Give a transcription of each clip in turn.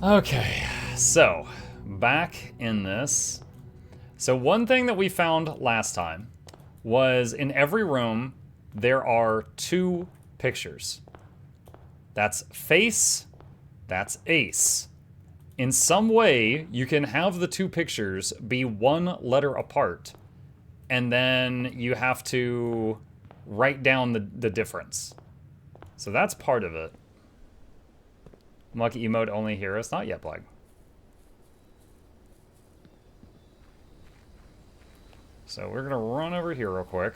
Okay, so back in this. So, one thing that we found last time was in every room there are two pictures. That's face, that's ace. In some way, you can have the two pictures be one letter apart, and then you have to write down the difference. So that's part of it. Lucky emote only here. It's not yet Blag. So we're gonna run over here real quick.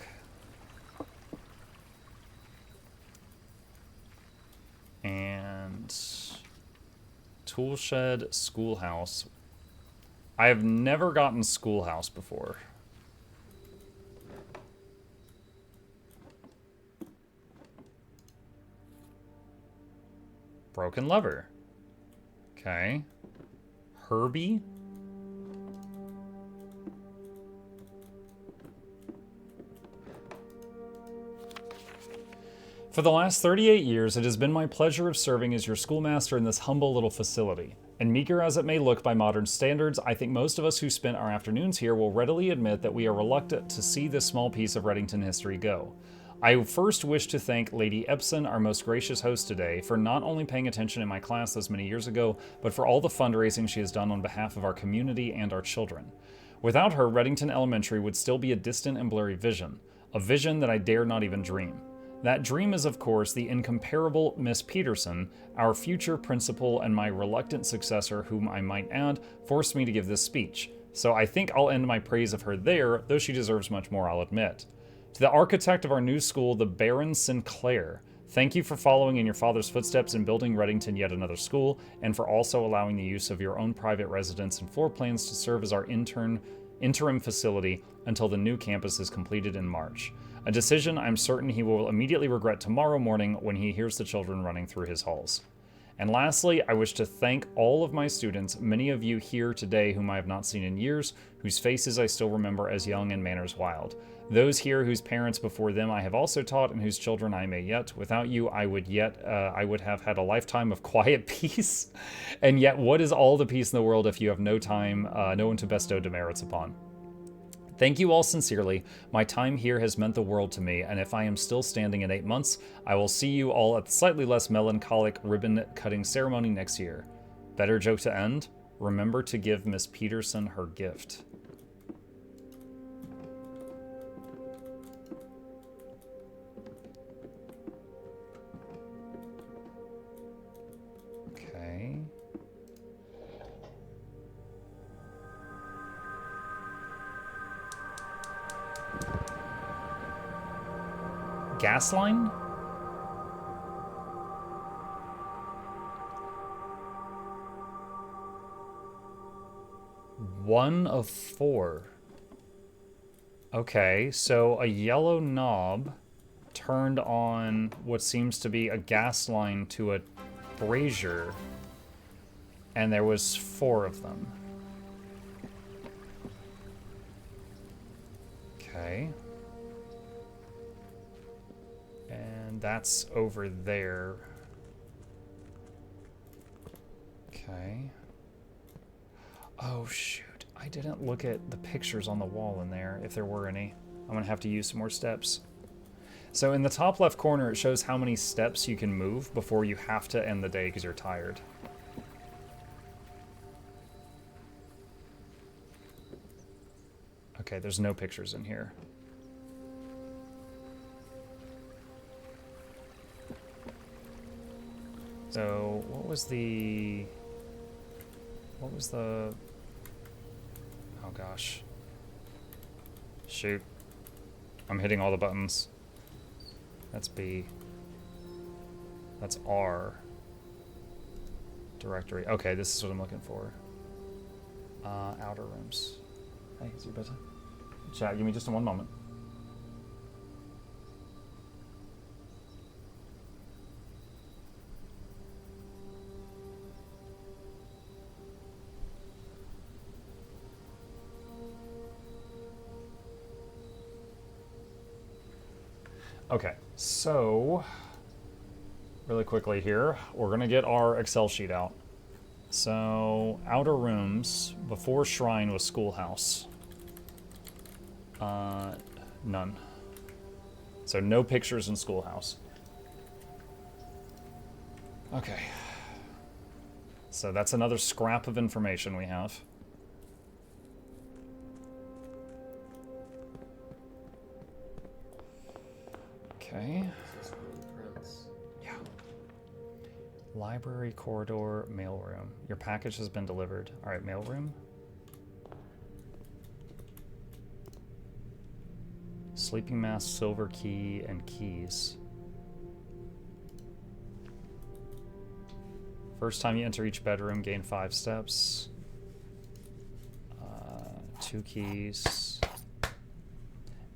And Toolshed Schoolhouse. I have never gotten Schoolhouse before. Broken lever. Okay. Herbie. For the last 38 years, it has been my pleasure of serving as your schoolmaster in this humble little facility. And meager as it may look by modern standards, I think most of us who spent our afternoons here will readily admit that we are reluctant to see this small piece of Reddington history go. I first wish to thank Lady Epson, our most gracious host today, for not only paying attention in my class those many years ago, but for all the fundraising she has done on behalf of our community and our children. Without her, Reddington Elementary would still be a distant and blurry vision, a vision that I dare not even dream. That dream is, of course, the incomparable Miss Peterson, our future principal and my reluctant successor, whom I might add, forced me to give this speech. So I think I'll end my praise of her there, though she deserves much more, I'll admit. To the architect of our new school, the Baron Sinclair, thank you for following in your father's footsteps and building Reddington yet another school, and for also allowing the use of your own private residence and floor plans to serve as our interim facility until the new campus is completed in March. A decision I'm certain he will immediately regret tomorrow morning when he hears the children running through his halls. And lastly, I wish to thank all of my students, many of you here today whom I have not seen in years, whose faces I still remember as young and manners wild. Those here whose parents before them I have also taught and whose children I may yet. Without you, I would have had a lifetime of quiet peace. And yet, what is all the peace in the world if you have no time, no one to bestow demerits upon? Thank you all sincerely. My time here has meant the world to me, and if I am still standing in 8 months, I will see you all at the slightly less melancholic ribbon-cutting ceremony next year. Better joke to end? Remember to give Miss Peterson her gift. Okay. Gas line? One of 4. Okay, so a yellow knob turned on what seems to be a gas line to a brazier, and there was 4 of them. Okay. And that's over there. Okay. Oh, shoot. I didn't look at the pictures on the wall in there, if there were any. I'm going to have to use some more steps. So in the top left corner, it shows how many steps you can move before you have to end the day because you're tired. Okay, there's no pictures in here. So, what was the... Oh gosh. Shoot. I'm hitting all the buttons. That's B. That's R. Directory. Okay, this is what I'm looking for. Outer rooms. Hey, is you better? Chat, give me just one moment. Okay, so really quickly here, we're gonna get our Excel sheet out. So, outer rooms. Before shrine was schoolhouse. None. So no pictures in schoolhouse. Okay. So that's another scrap of information we have. Okay. Yeah. Library, corridor, mailroom. Your package has been delivered. All right, mailroom. Sleeping mask, silver key, and keys. First time you enter each bedroom, gain 5 steps. 2 keys.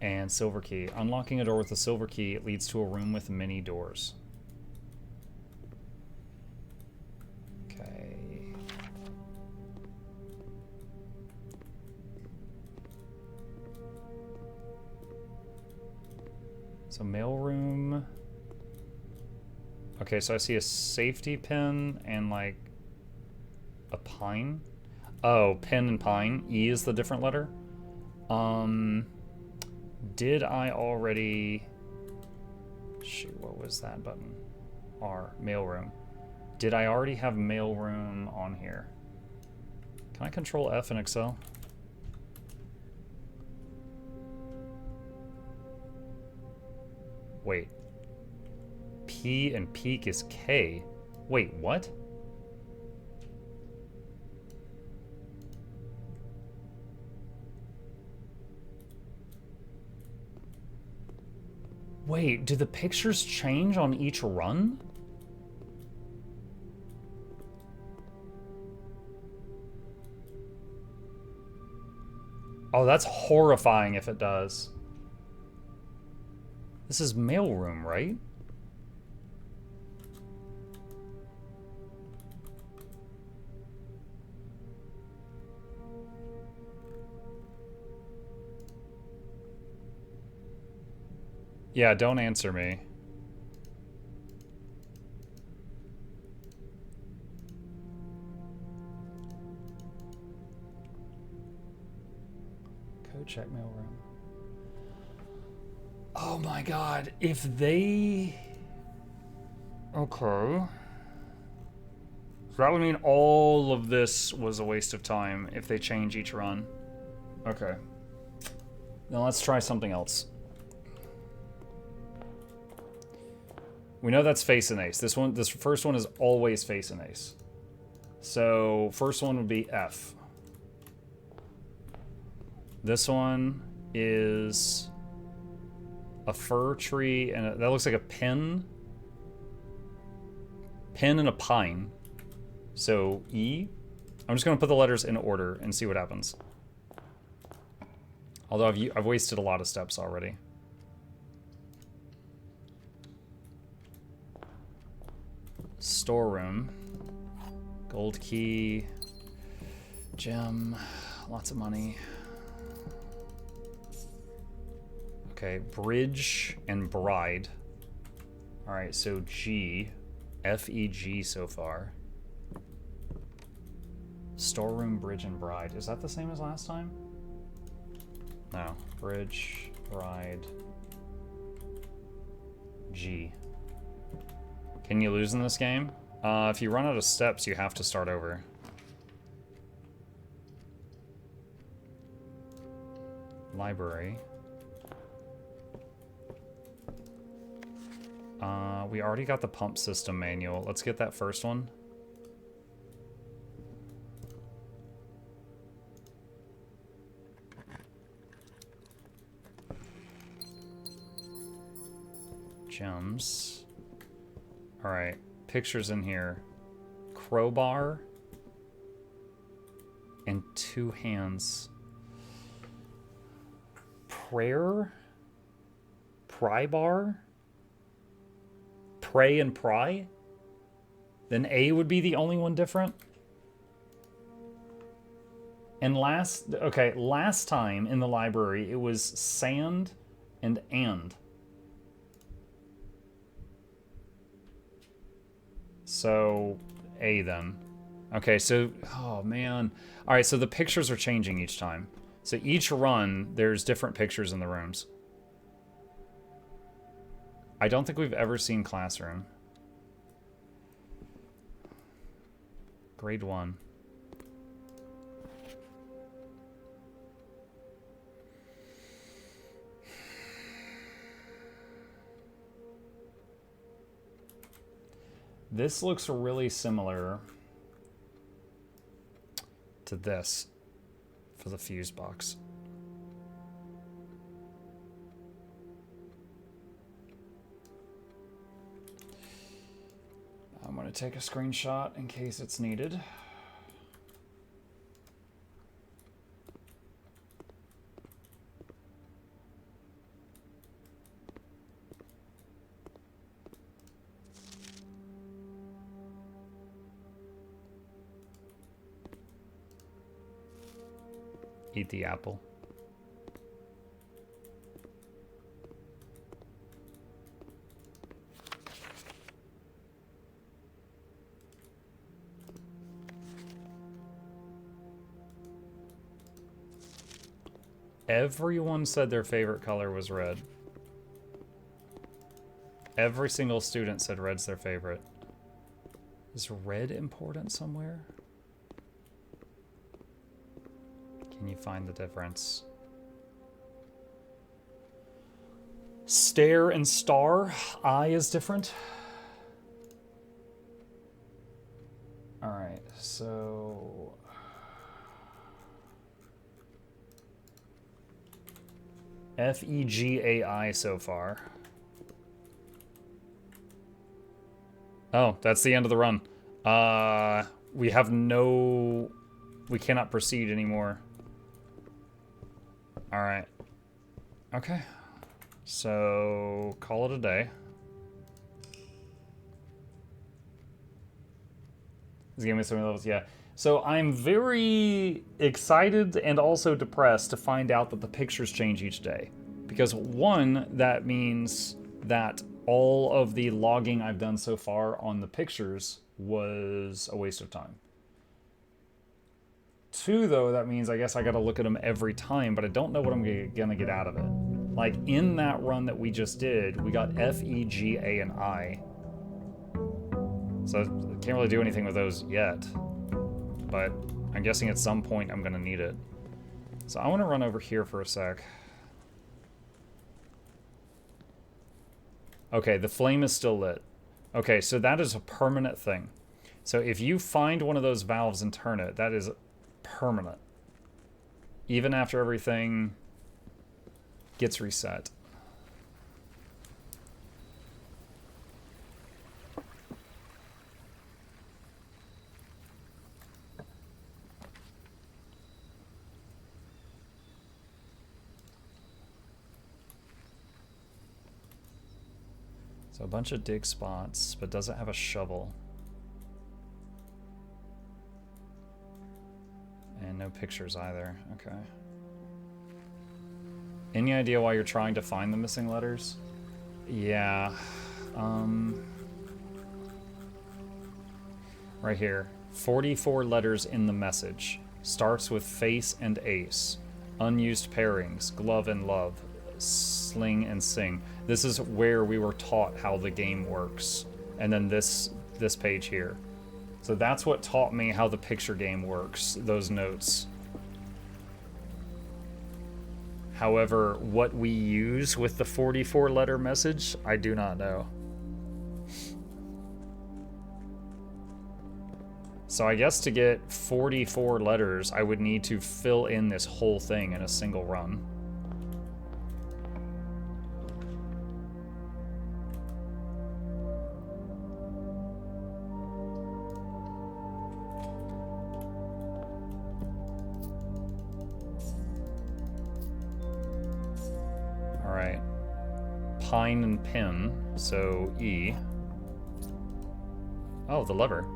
And silver key. Unlocking a door with a silver key, it leads to a room with many doors. Okay. So mailroom. Okay, so I see a safety pin and like a pine. Oh, pin and pine. E is the different letter. Did I already... Shoot, what was that button? R, mailroom. Did I already have mailroom on here? Can I control F in Excel? Wait. P and peak is K. Wait, what? Wait, do the pictures change on each run? Oh, that's horrifying if it does. This is mailroom, right? Yeah, don't answer me. Code check mailroom. Oh my god, if they... Okay. So that would mean all of this was a waste of time if they change each run. Okay. Now let's try something else. We know that's face and ace. This first one is always face and ace. So first one would be F. This one is a fir tree, and that looks like a pin. Pin and a pine. So E. I'm just gonna put the letters in order and see what happens. Although I've wasted a lot of steps already. Storeroom. Gold key. Gem. Lots of money. Okay, bridge and bride. Alright, so G. F-E-G so far. Storeroom, bridge, and bride. Is that the same as last time? No. Bridge, bride, G. Can you lose in this game? If you run out of steps, you have to start over. Library. We already got the pump system manual. Let's get that first one. Gems. Alright, pictures in here. Crowbar. And 2 hands. Prayer? Pry bar? Pray and pry? Then A would be the only one different? And last time in the library, it was sand and. So, A then. Okay, so, oh man. All right, so the pictures are changing each time. So each run, there's different pictures in the rooms. I don't think we've ever seen Classroom. Grade 1. This looks really similar to this for the fuse box. I'm going to take a screenshot in case it's needed. Eat the apple. Everyone said their favorite color was red. Every single student said red's their favorite. Is red important somewhere? Can you find the difference? Stare and star. Eye is different. All right, so FEGAI so far. Oh, that's the end of the run. We have no... We cannot proceed anymore. Alright. Okay. So, call it a day. This game is so many levels, yeah. So I'm very excited and also depressed to find out that the pictures change each day. Because one, that means that all of the logging I've done so far on the pictures was a waste of time. Two, though, that means I guess I gotta look at them every time, but I don't know what I'm gonna get out of it. Like, in that run that we just did, we got F, E, G, A, and I. So I can't really do anything with those yet. But I'm guessing at some point I'm gonna need it. So I wanna run over here for a sec. Okay, the flame is still lit. Okay, so that is a permanent thing. So if you find one of those valves and turn it, that is permanent. Even after everything gets reset. So a bunch of dig spots, but doesn't have a shovel. And no pictures either. Okay. Any idea why you're trying to find the missing letters? Yeah. Right here. 44 letters in the message. Starts with face and ace. Unused pairings. Glove and love. Sling and sing. This is where we were taught how the game works. And then this page here. So that's what taught me how the picture game works, those notes. However, what we use with the 44-letter message, I do not know. So I guess to get 44 letters, I would need to fill in this whole thing in a single run. Pine and pin, so E. Oh, the lever.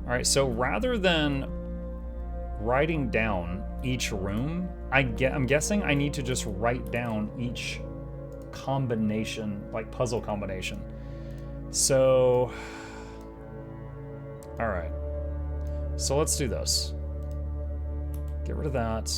Alright, so rather than writing down each room, I'm guessing I need to just write down each combination, like puzzle combination. So, all right. So let's do this. Get rid of that.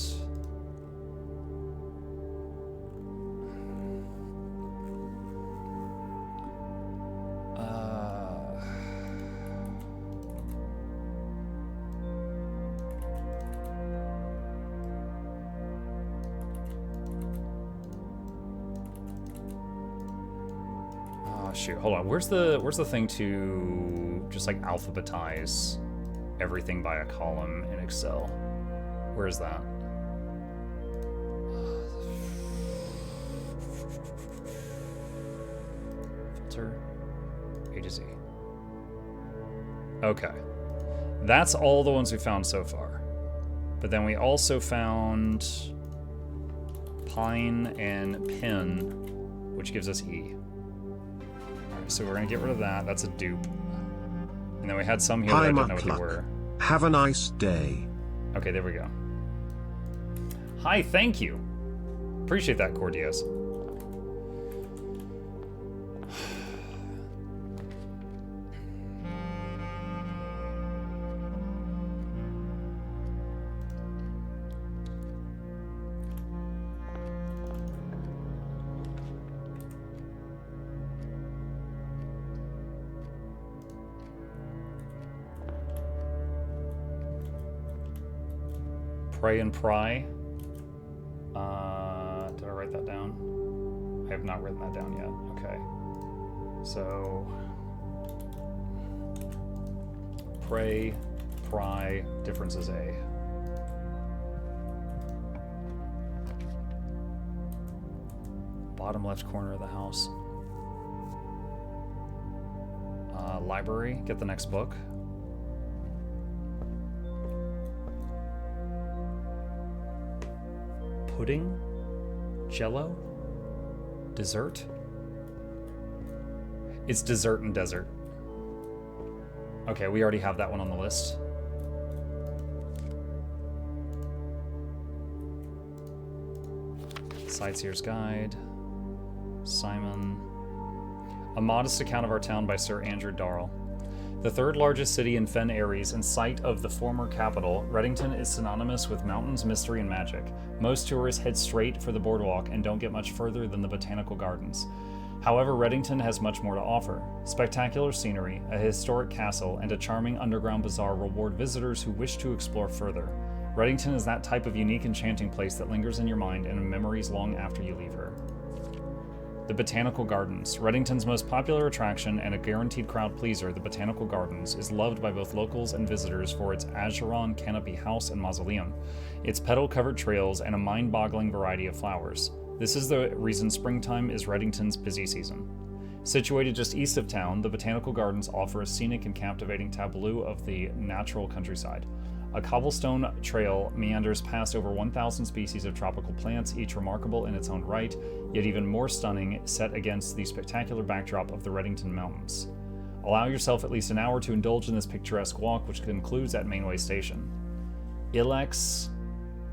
Shoot, hold on. Where's the thing to just like alphabetize everything by a column in Excel? Where is that? Filter A to Z. Okay. That's all the ones we found so far. But then we also found pine and pin, which gives us E. So we're going to get rid of that. That's a dupe. And then we had some here that I didn't know what they were. Have a nice day. Okay, there we go. Hi, thank you. Appreciate that, Cordias. Pray and pry. Did I write that down? I have not written that down yet. Okay. So, pray, pry, difference is A. Bottom left corner of the house. Library, get the next book. Pudding? Jello? Dessert? It's dessert and desert. Okay, we already have that one on the list. Sightseer's Guide. Simon. A Modest Account of Our Town by Sir Andrew Darrell. The third largest city in Fen Aries and site of the former capital, Reddington is synonymous with mountains, mystery, and magic. Most tourists head straight for the boardwalk and don't get much further than the botanical gardens. However, Reddington has much more to offer. Spectacular scenery, a historic castle, and a charming underground bazaar reward visitors who wish to explore further. Reddington is that type of unique, enchanting place that lingers in your mind and in memories long after you leave her. The Botanical Gardens. Reddington's most popular attraction and a guaranteed crowd pleaser, the Botanical Gardens, is loved by both locals and visitors for its Acheron canopy house and mausoleum, its petal-covered trails, and a mind-boggling variety of flowers. This is the reason springtime is Reddington's busy season. Situated just east of town, the Botanical Gardens offer a scenic and captivating tableau of the natural countryside. A cobblestone trail meanders past over 1,000 species of tropical plants, each remarkable in its own right, yet even more stunning set against the spectacular backdrop of the Reddington Mountains. Allow yourself at least an hour to indulge in this picturesque walk, which concludes at Mainway Station. Ilex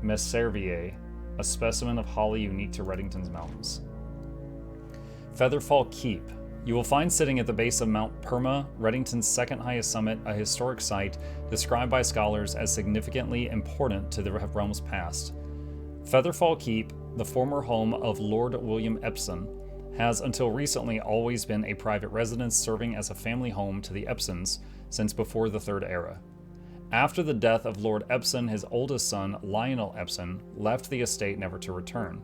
messervier, a specimen of holly unique to Reddington's mountains. Featherfall Keep. You will find sitting at the base of Mount Perma, Reddington's second highest summit, a historic site described by scholars as significantly important to the realm's past. Featherfall Keep, the former home of Lord William Epson, has until recently always been a private residence serving as a family home to the Epsons since before the Third Era. After the death of Lord Epson, his oldest son, Lionel Epson, left the estate never to return.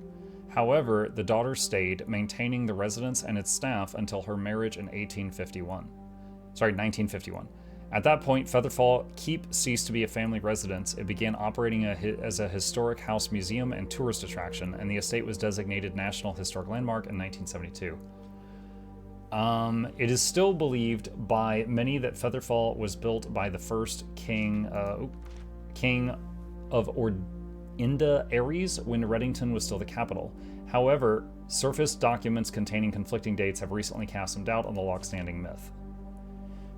However, the daughter stayed, maintaining the residence and its staff until her marriage in 1951. At that point, Featherfall Keep ceased to be a family residence. It began operating as a historic house museum and tourist attraction, and the estate was designated National Historic Landmark in 1972. It is still believed by many that Featherfall was built by the first king of Inda Aries when Reddington was still the capital. However, surface documents containing conflicting dates have recently cast some doubt on the long-standing myth.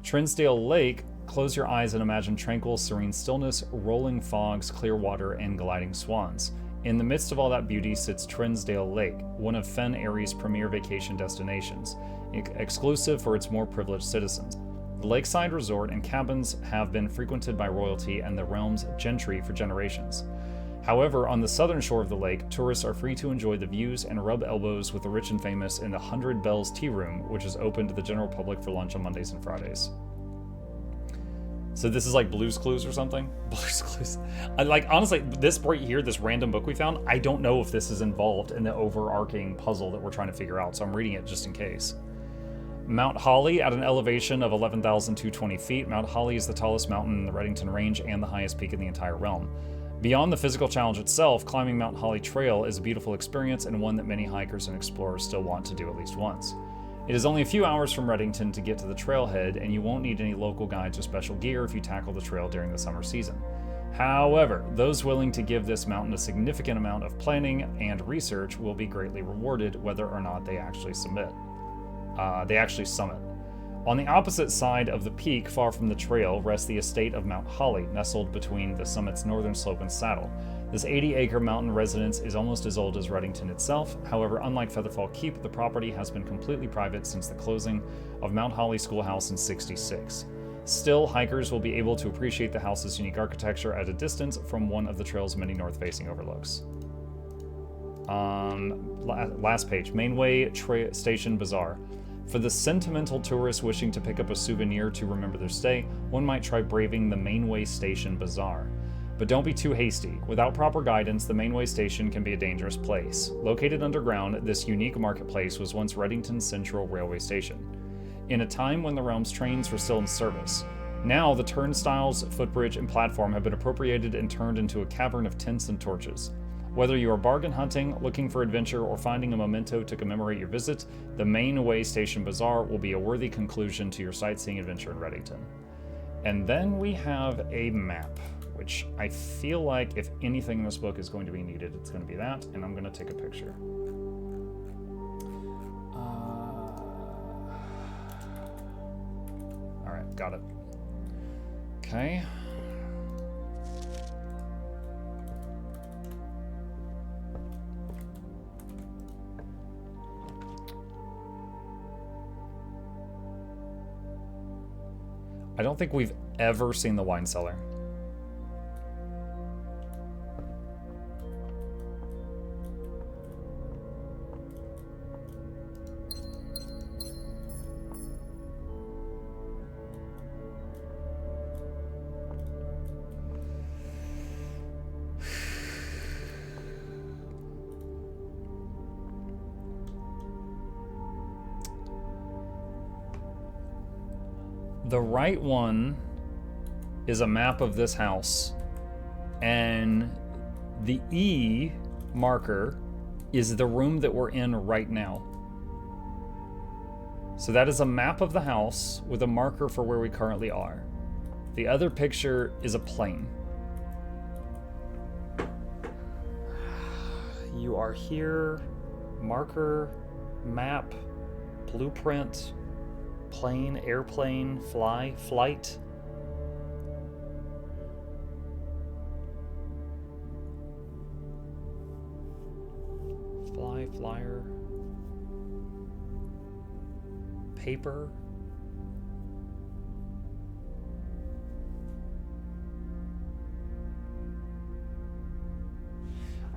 Trinsdale Lake. Close your eyes and imagine tranquil, serene stillness, rolling fogs, clear water, and gliding swans. In the midst of all that beauty sits Trinsdale Lake, one of Fen Airy's premier vacation destinations, exclusive for its more privileged citizens. The lakeside resort and cabins have been frequented by royalty and the realm's gentry for generations. However, on the southern shore of the lake, tourists are free to enjoy the views and rub elbows with the rich and famous in the 100 Bells Tea Room, which is open to the general public for lunch on Mondays and Fridays. So this is like Blue's Clues or something? Blue's Clues. Honestly, this right here, this random book we found, I don't know if this is involved in the overarching puzzle that we're trying to figure out, so I'm reading it just in case. Mount Holly, at an elevation of 11,220 feet, Mount Holly is the tallest mountain in the Reddington Range and the highest peak in the entire realm. Beyond the physical challenge itself, climbing Mount Holly Trail is a beautiful experience and one that many hikers and explorers still want to do at least once. It is only a few hours from Reddington to get to the trailhead, and you won't need any local guides or special gear if you tackle the trail during the summer season. However, those willing to give this mountain a significant amount of planning and research will be greatly rewarded whether or not they actually summit. On the opposite side of the peak, far from the trail, rests the estate of Mount Holly, nestled between the summit's northern slope and saddle. This 80-acre mountain residence is almost as old as Reddington itself. However, unlike Featherfall Keep, the property has been completely private since the closing of Mount Holly Schoolhouse in '66. Still, hikers will be able to appreciate the house's unique architecture at a distance from one of the trail's many north-facing overlooks. Last page, Mainway Station Bazaar. For the sentimental tourists wishing to pick up a souvenir to remember their stay, one might try braving the Mainway Station Bazaar. But don't be too hasty. Without proper guidance, the Mainway Station can be a dangerous place. Located underground, this unique marketplace was once Reddington's Central Railway Station, in a time when the realm's trains were still in service. Now, the turnstiles, footbridge, and platform have been appropriated and turned into a cavern of tents and torches. Whether you are bargain hunting, looking for adventure, or finding a memento to commemorate your visit, the Mainway Station Bazaar will be a worthy conclusion to your sightseeing adventure in Reddington. And then we have a map, which I feel like if anything in this book is going to be needed, it's going to be that, and I'm going to take a picture. Alright, got it. Okay. I don't think we've ever seen the wine cellar. The right one is a map of this house, and the E marker is the room that we're in right now. So that is a map of the house with a marker for where we currently are. The other picture is a plane. You are here, marker, map, blueprint, plane, airplane, flight. Flyer. Paper.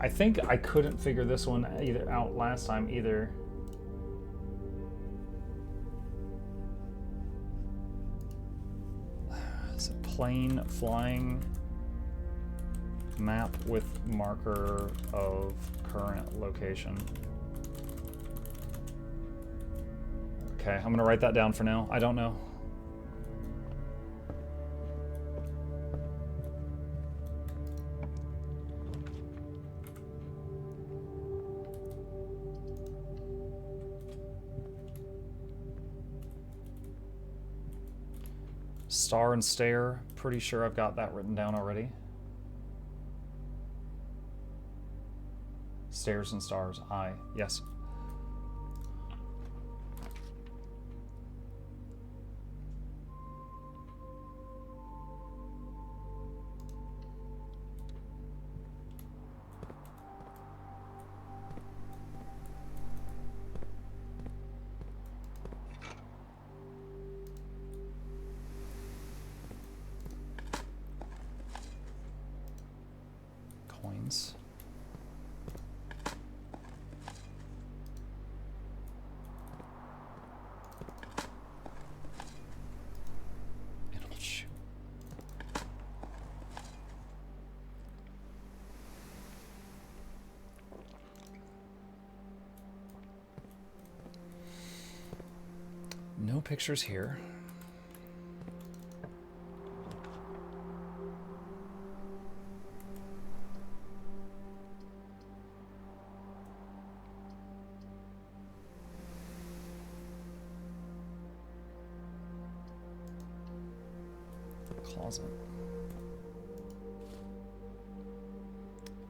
I think I couldn't figure this one out last time either. It's a plane flying, map with marker of current location. Okay, I'm gonna write that down for now. I don't know. Star and stare. Pretty sure I've got that written down already. Stairs and stars. I. Yes. no pictures here. Closet.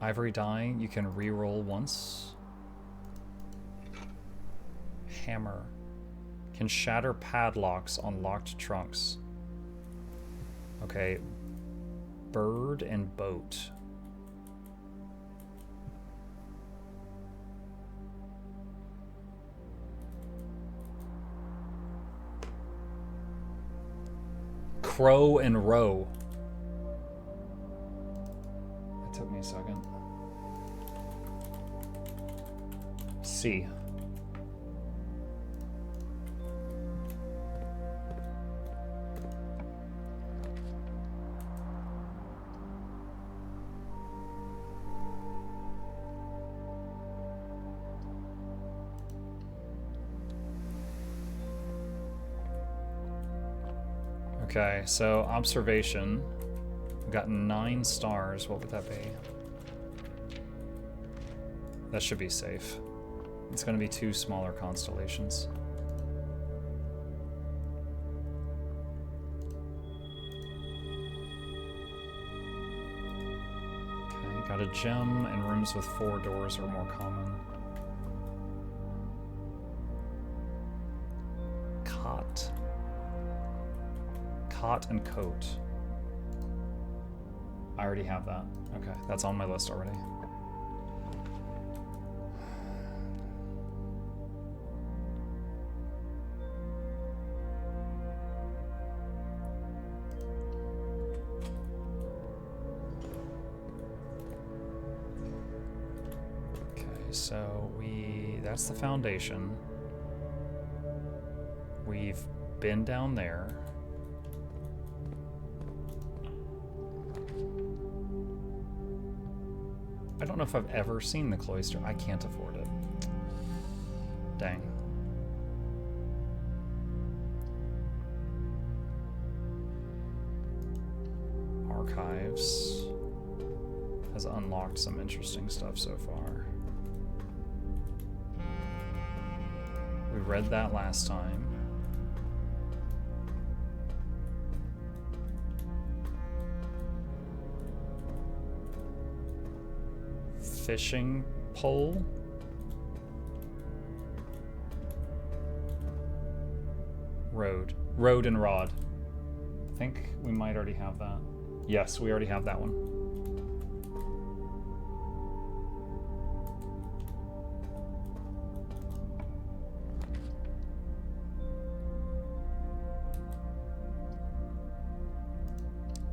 Ivory dye, you can re-roll once. Hammer. Can shatter padlocks on locked trunks. Okay. Bird and boat. Crow and row. That took me a second. C. Okay, so observation. We've got 9 stars. What would that be? That should be safe. It's going to be 2 smaller constellations. Okay, got a gem, and rooms with 4 doors are more common. Cot. Cot and coat. I already have that. Okay, that's on my list already. Okay, so that's the foundation. We've been down there. I don't know if I've ever seen the cloister. I can't afford it. Dang. Archives has unlocked some interesting stuff so far. We read that last time. Fishing pole. Road and rod. I think we might already have that. Yes, we already have that one.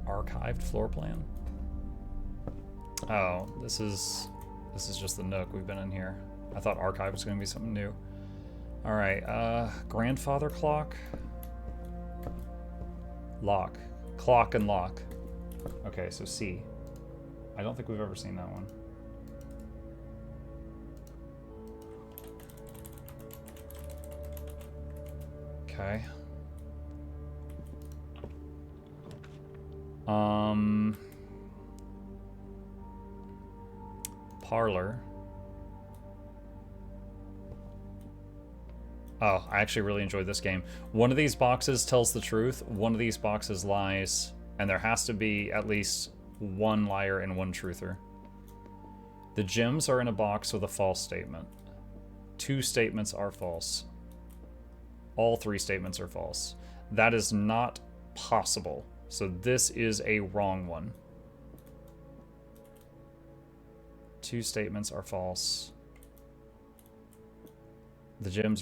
Archived floor plan. Oh, this is just the nook. We've been in here. I thought archive was going to be something new. All right, grandfather clock. Lock. Clock and lock. Okay, so C. I don't think we've ever seen that one. Okay. Parlor. Oh, I actually really enjoyed this game. One of these boxes tells the truth, one of these boxes lies, and there has to be at least one liar and one truther. The gems are in a box with a false statement. 2 statements are false. All 3 statements are false. That is not possible. So this is a wrong one. 2 statements are false. The gems are